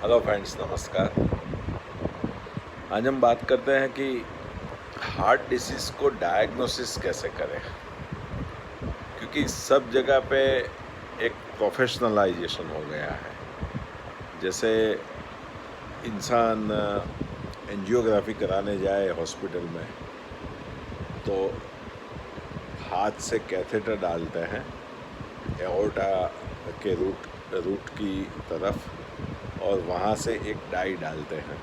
Hello friends, नमस्कार। आज हम बात करते हैं कि हार्ट डिसीज़ को डायग्नोसिस कैसे करें, क्योंकि सब जगह पे एक प्रोफेशनलाइजेशन हो गया है। जैसे इंसान एंजियोग्राफी कराने जाए हॉस्पिटल में तो हाथ से कैथेटर डालते हैं एओर्टा के रूट की तरफ और वहाँ से एक डाई डालते हैं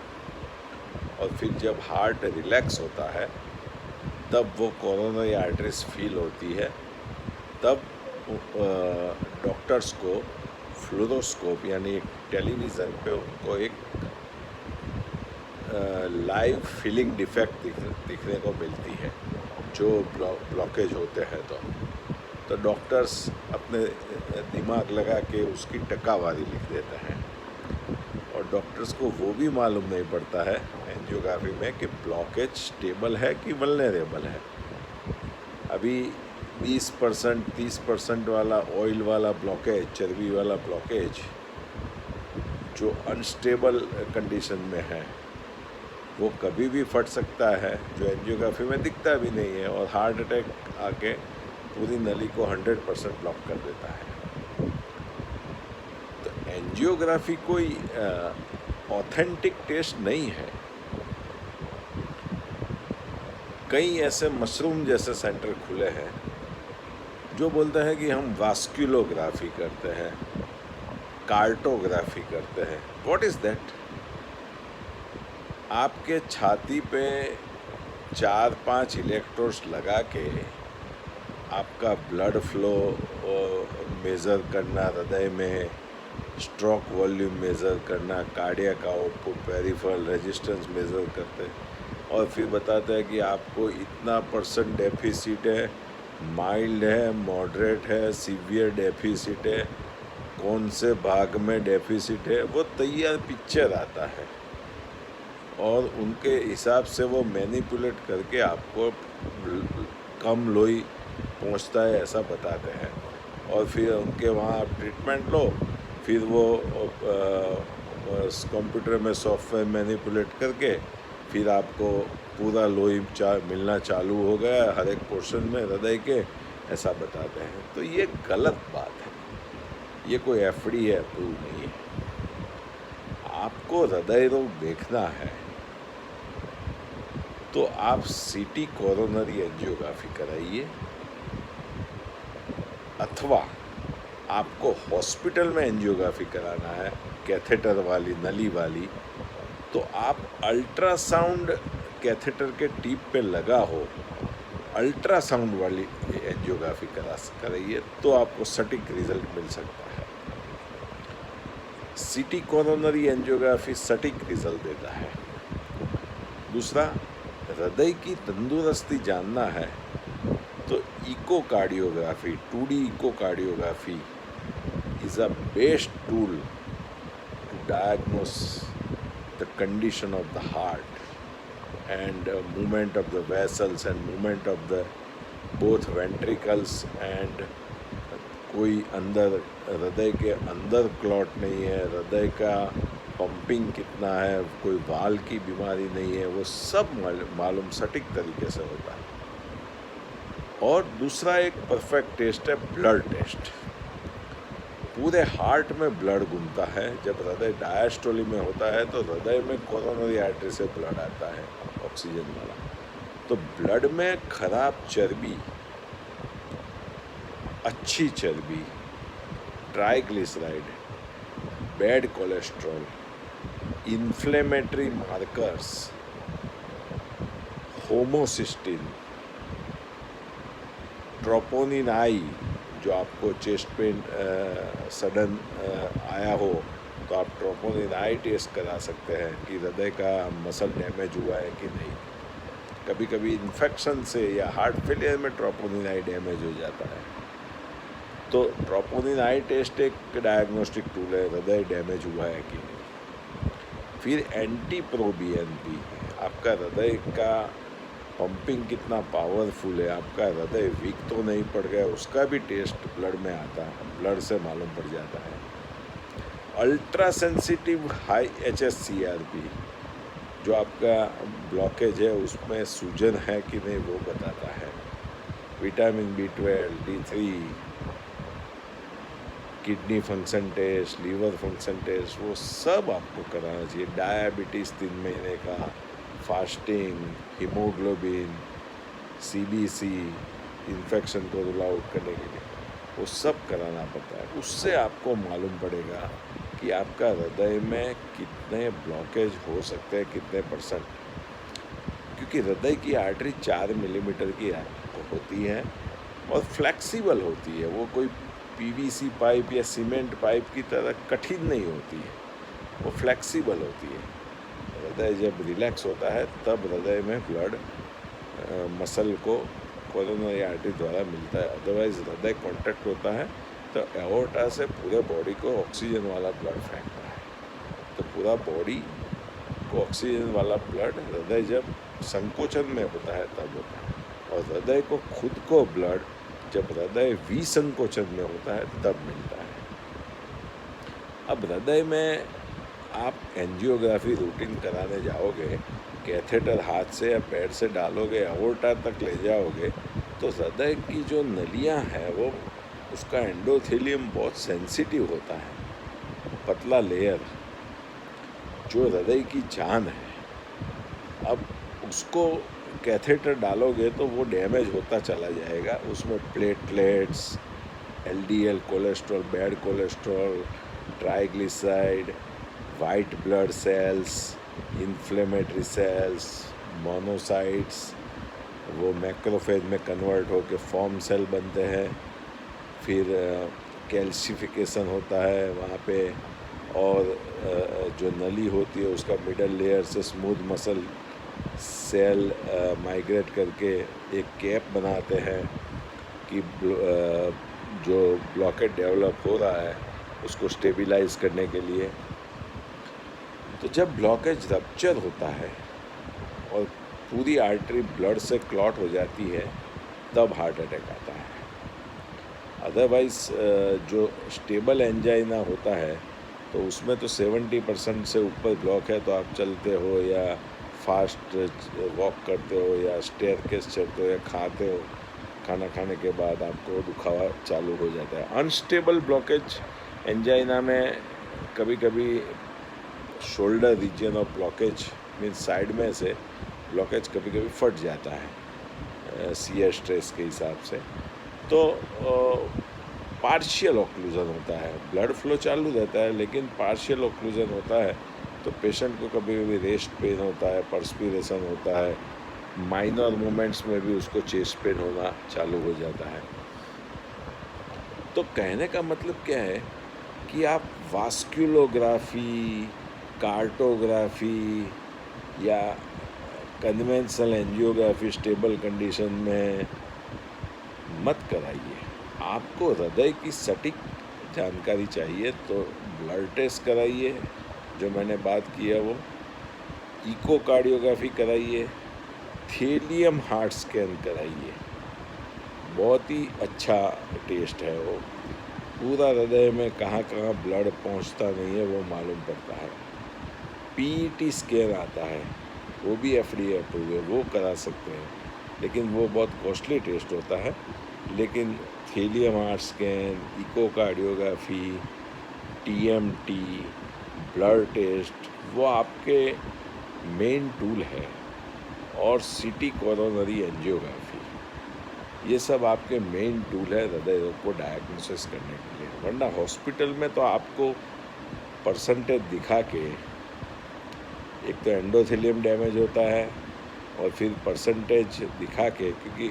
और फिर जब हार्ट रिलैक्स होता है तब वो कोरोनरी आर्टरीज फील होती है। तब डॉक्टर्स को फ्लोरोस्कोप यानी एक टेलीविज़न पे उनको एक लाइव फीलिंग डिफेक्ट दिखने को मिलती है जो ब्लॉकेज होते हैं। तो डॉक्टर्स अपने दिमाग लगा के उसकी टकावारी लिख देते हैं और डॉक्टर्स को वो भी मालूम नहीं पड़ता है एंजियोग्राफी में कि ब्लॉकेज स्टेबल है कि वल्नरेबल है। अभी 20% 30% वाला ऑयल वाला ब्लॉकेज, चर्बी वाला ब्लॉकेज जो अनस्टेबल कंडीशन में है वो कभी भी फट सकता है, जो एंजियोग्राफी में दिखता भी नहीं है और हार्ट अटैक आके पूरी नली को 100% ब्लॉक कर देता है। तो एंजियोग्राफी कोई ऑथेंटिक टेस्ट नहीं है। कई ऐसे मशरूम जैसे सेंटर खुले हैं जो बोलते हैं कि हम वास्कुलोग्राफी करते हैं, कार्टोग्राफी करते हैं। What is that? आपके छाती पे 4-5 इलेक्ट्रोड्स लगा के आपका ब्लड फ्लो मेज़र करना, हृदय में स्ट्रोक वॉल्यूम मेज़र करना, cardiac output, peripheral resistance measure करते हैं और फिर बताते हैं कि आपको इतना % डेफिसिट है, माइल्ड है, मॉडरेट है, सीवियर डेफिसिट है, कौन से भाग में डेफिसिट है, वो तैयार पिक्चर आता है और उनके हिसाब से वो मैनिपुलेट करके आपको कम लोई पहुंचता है ऐसा बताते हैं और फिर उनके वहाँ आप ट्रीटमेंट लो। फिर वो कंप्यूटर में सॉफ्टवेयर मैनिपुलेट करके फिर आपको पूरा लोई मिलना चालू हो गया हर एक पोर्शन में हृदय के, ऐसा बताते हैं। तो ये गलत बात है, ये कोई एफडी है, अप्रूव नहीं है। आपको हृदय रोग देखना है तो आप सीटी कोरोनरी एंजियोग्राफी कराइए, अथवा आपको हॉस्पिटल में एंजियोग्राफी कराना है कैथेटर वाली, नली वाली, तो आप अल्ट्रासाउंड कैथेटर के टिप पे लगा हो अल्ट्रासाउंड वाली एंजियोग्राफी कराइए तो आपको सटीक रिजल्ट मिल सकता है। सीटी कोरोनरी एंजियोग्राफी सटीक रिजल्ट देता है। दूसरा, हृदय की तंदुरुस्ती जानना है तो echocardiography, 2D echocardiography is a best tool to diagnose the condition of the heart and movement of the vessels and movement of the both ventricles and कोई अंदर हृदय के अंदर क्लॉट नहीं है, हृदय का पंपिंग कितना है, कोई वाल की बीमारी नहीं है, वो सब मालूम सटीक तरीके से होता है। और दूसरा एक परफेक्ट टेस्ट है ब्लड टेस्ट। पूरे हार्ट में ब्लड घूमता है। जब हृदय डायस्टोली में होता है तो हृदय में कोरोनरी आर्टरी से ब्लड आता है ऑक्सीजन वाला। तो ब्लड में खराब चर्बी, अच्छी चर्बी, triglyceride, bad cholesterol, inflammatory markers, homocysteine, troponin आई, जो आपको चेस्ट पेन सडन आया हो तो आप ट्रोपोनिन आई टेस्ट करा सकते हैं कि हृदय का मसल डैमेज हुआ है कि नहीं। कभी कभी इन्फेक्शन से या हार्ट फेलियर में ट्रोपोनिन आई डैमेज हो जाता है। तो ट्रोपोनिन आई टेस्ट एक डायग्नोस्टिक टूल है, हृदय डैमेज हुआ है कि नहीं। फिर एंटी-प्रोबीएनपी, आपका हृदय का पंपिंग कितना पावरफुल है, आपका हृदय वीक तो नहीं पड़ गया, उसका भी टेस्ट ब्लड में आता है, ब्लड से मालूम पड़ जाता है। अल्ट्रा सेंसिटिव हाई HSCRP जो आपका ब्लॉकेज है उसमें सूजन है कि नहीं वो बताता है। Vitamin B12, D3, kidney function test, liver function test, वो सब आपको कराना चाहिए। डायबिटीज़ 3 महीने का, फास्टिंग, हीमोग्लोबिन, CBC, इन्फेक्शन को रूल आउट करने के लिए वो सब कराना पड़ता है। उससे आपको मालूम पड़ेगा कि आपका हृदय में कितने ब्लॉकेज हो सकते हैं, कितने %। क्योंकि हृदय की आर्टरी 4 मिलीमीटर की होती है और फ्लेक्सिबल होती है। वो कोई PVC पाइप या सीमेंट पाइप की तरह कठिन नहीं होती है, वो फ्लेक्सिबल होती है। हृदय जब रिलैक्स होता है तब हृदय में ब्लड मसल को कोरोनरी आर्टरी द्वारा मिलता है। अदरवाइज हृदय कॉन्टैक्ट होता है तो एओर्टा से पूरे बॉडी को ऑक्सीजन वाला ब्लड फेंकता है। तो पूरा बॉडी को ऑक्सीजन वाला ब्लड हृदय जब संकोचन में होता है तब होता है, और हृदय को खुद को ब्लड जब हृदय विसंकोचन में होता है तब मिलता है। अब हृदय में आप एंजियोग्राफी रूटीन कराने जाओगे, कैथेटर हाथ से या पैर से डालोगे, एओर्टा तक ले जाओगे, तो हृदय की जो नलियां हैं वो उसका एंडोथेलियम बहुत सेंसिटिव होता है, पतला लेयर जो हृदय की जान है। अब उसको कैथेटर डालोगे तो वो डैमेज होता चला जाएगा। उसमें platelets, LDL cholesterol, bad cholesterol, triglyceride, white blood cells, inflammatory cells, monocytes, वो मैक्रोफेज में कन्वर्ट होकर फॉर्म सेल बनते हैं। फिर कैल्शिफिकेशन होता है वहाँ पे, और जो नली होती है उसका मिडल लेयर से स्मूथ मसल सेल माइग्रेट करके एक कैप बनाते हैं कि जो ब्लॉकेज डेवलप हो रहा है उसको स्टेबिलाइज करने के लिए। तो जब ब्लॉकेज रप्चर होता है और पूरी आर्टरी ब्लड से क्लॉट हो जाती है तब हार्ट अटैक आता है। अदरवाइज़ जो स्टेबल एंजाइना होता है तो उसमें तो 70% से ऊपर ब्लॉक है तो आप चलते हो या फास्ट वॉक करते हो या स्टेयरकेस चढ़ते हो या खाते हो, खाना खाने के बाद आपको दुखावा चालू हो जाता है। अनस्टेबल ब्लॉकेज एंजाइना में कभी कभी shoulder region of blockage mean side में से ब्लॉकेज कभी कभी फट जाता है सीयर स्ट्रेस के हिसाब से। तो पार्शियल ऑक्लूजन होता है, ब्लड फ्लो चालू रहता है लेकिन पार्शियल ऑक्लूजन होता है तो पेशेंट को कभी कभी रेस्ट पेन होता है, पर्स्पिरेशन होता है, माइनर मोमेंट्स में भी उसको चेस्ट पेन होना चालू हो जाता है। तो कहने का मतलब क्या है कि आप वास्कुलोग्राफी, कार्टोग्राफी या कन्वेंशनल एंजियोग्राफी स्टेबल कंडीशन में मत कराइए। आपको हृदय की सटीक जानकारी चाहिए तो ब्लड टेस्ट कराइए, जो मैंने बात की है वो, इकोकार्डियोग्राफी कराइए, थेलियम हार्ट स्कैन कराइए, बहुत ही अच्छा टेस्ट है वो। पूरा हृदय में कहाँ कहाँ ब्लड पहुँचता नहीं है वो मालूम पड़ता है। PET स्कैन आता है, वो भी FDA अप्रूव है, वो करा सकते हैं, लेकिन वो बहुत कॉस्टली टेस्ट होता है। लेकिन thallium heart scan, echocardiography, TMT, blood test वो आपके मेन टूल है, और CT कोरोनरी एंजियोग्राफी, ये सब आपके मेन टूल है हृदय रोग को डायग्नोसिस करने के लिए। वरना हॉस्पिटल में तो आपको परसेंटेज दिखा के, एक तो एंडोथेलियम डैमेज होता है और फिर परसेंटेज दिखा के, क्योंकि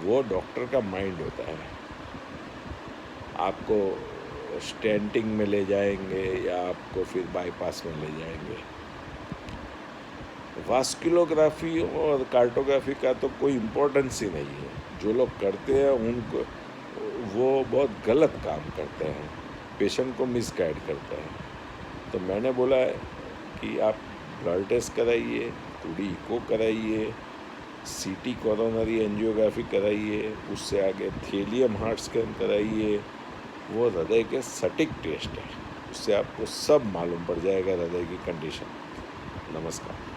वो डॉक्टर का माइंड होता है, आपको स्टेंटिंग में ले जाएंगे या आपको फिर बाईपास में ले जाएंगे। वास्कुलोग्राफी और कार्टोग्राफी का तो कोई इम्पोर्टेंस ही नहीं है। जो लोग करते हैं उनको वो बहुत गलत काम करते हैं, पेशेंट को मिसगाइड करते हैं। तो मैंने बोला है कि आप ब्लड टेस्ट कराइए, थोड़ी इको कराइए, CT कोरोनरी एंजियोग्राफी कराइए, उससे आगे थेलियम हार्ट स्कैन कराइए। वो हृदय के सटीक टेस्ट है, उससे आपको सब मालूम पड़ जाएगा हृदय की कंडीशन। नमस्कार।